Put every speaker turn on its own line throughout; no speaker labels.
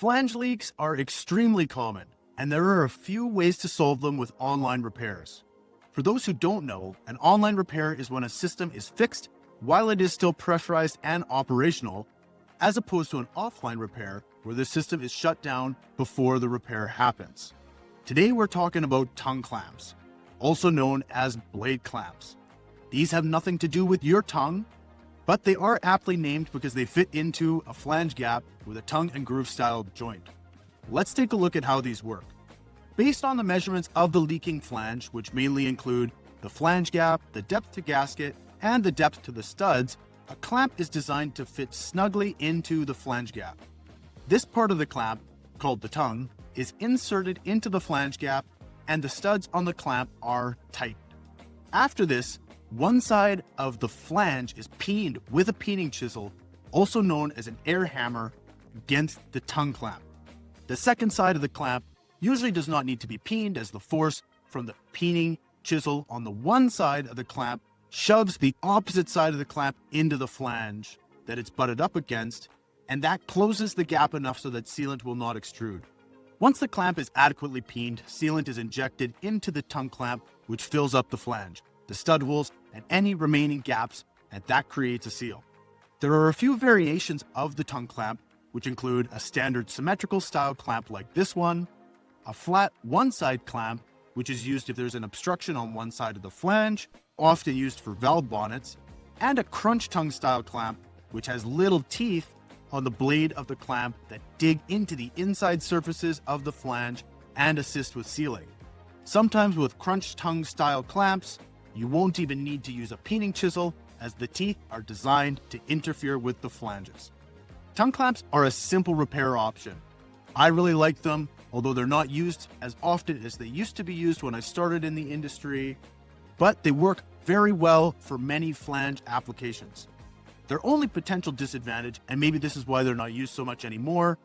Flange leaks are extremely common, and there are a few ways to solve them with online repairs. For those who don't know, an online repair is when a system is fixed while it is still pressurized and operational, as opposed to an offline repair where the system is shut down before the repair happens. Today we're talking about tongue clamps, also known as blade clamps. These have nothing to do with your tongue, but they are aptly named because they fit into a flange gap with a tongue and groove style joint. Let's take a look at how these work. Based on the measurements of the leaking flange, which mainly include the flange gap, the depth to gasket, and the depth to the studs, a clamp is designed to fit snugly into the flange gap. This part of the clamp, called the tongue, is inserted into the flange gap, and the studs on the clamp are tightened. After this, one side of the flange is peened with a peening chisel, also known as an air hammer, against the tongue clamp. The second side of the clamp usually does not need to be peened, as the force from the peening chisel on the one side of the clamp shoves the opposite side of the clamp into the flange that it's butted up against, and that closes the gap enough so that sealant will not extrude. Once the clamp is adequately peened, sealant is injected into the tongue clamp, which fills up the flange, the stud holes, and any remaining gaps, and that creates a seal. There are a few variations of the tongue clamp, which include a standard symmetrical style clamp like this one, a flat one-side clamp, which is used if there's an obstruction on one side of the flange, often used for valve bonnets, and a crunch tongue style clamp, which has little teeth on the blade of the clamp that dig into the inside surfaces of the flange and assist with sealing. Sometimes with crunch tongue style clamps, you won't even need to use a peening chisel, as the teeth are designed to interfere with the flanges. Tongue clamps are a simple repair option. I really like them, although they're not used as often as they used to be used when I started in the industry, but they work very well for many flange applications. Their only potential disadvantage, and maybe this is why they're not used so much anymore,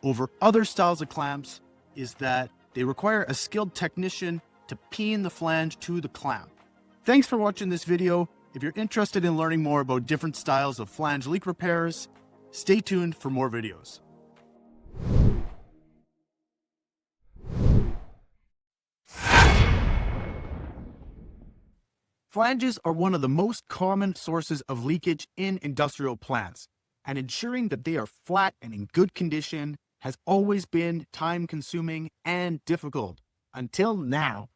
over other styles of clamps, is that they require a skilled technician to peen the flange to the clamp. Thanks for watching this video. If you're interested in learning more about different styles of flange leak repairs, stay tuned for more videos. Flanges are one of the most common sources of leakage in industrial plants, and ensuring that they are flat and in good condition has always been time-consuming and difficult, until now.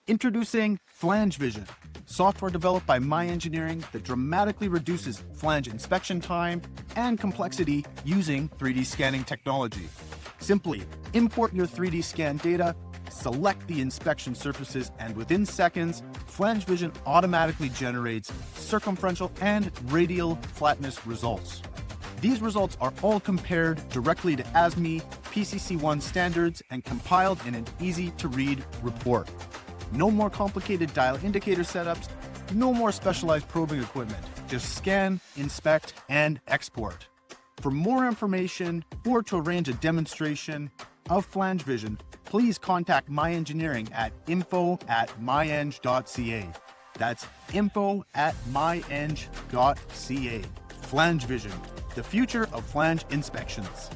Introducing Flange Vision, software developed by My Engineering that dramatically reduces flange inspection time and complexity using 3D scanning technology. Simply import your 3D scan data, select the inspection surfaces, and within seconds, Flange Vision automatically generates circumferential and radial flatness results. These results are all compared directly to ASME PCC1 standards and compiled in an easy-to-read report. No more complicated dial indicator setups, no more specialized probing equipment. Just scan, inspect, and export. For more information or to arrange a demonstration of Flange Vision, please contact My Engineering at info@myeng.ca. That's info@myeng.ca. Flange Vision, the future of flange inspections.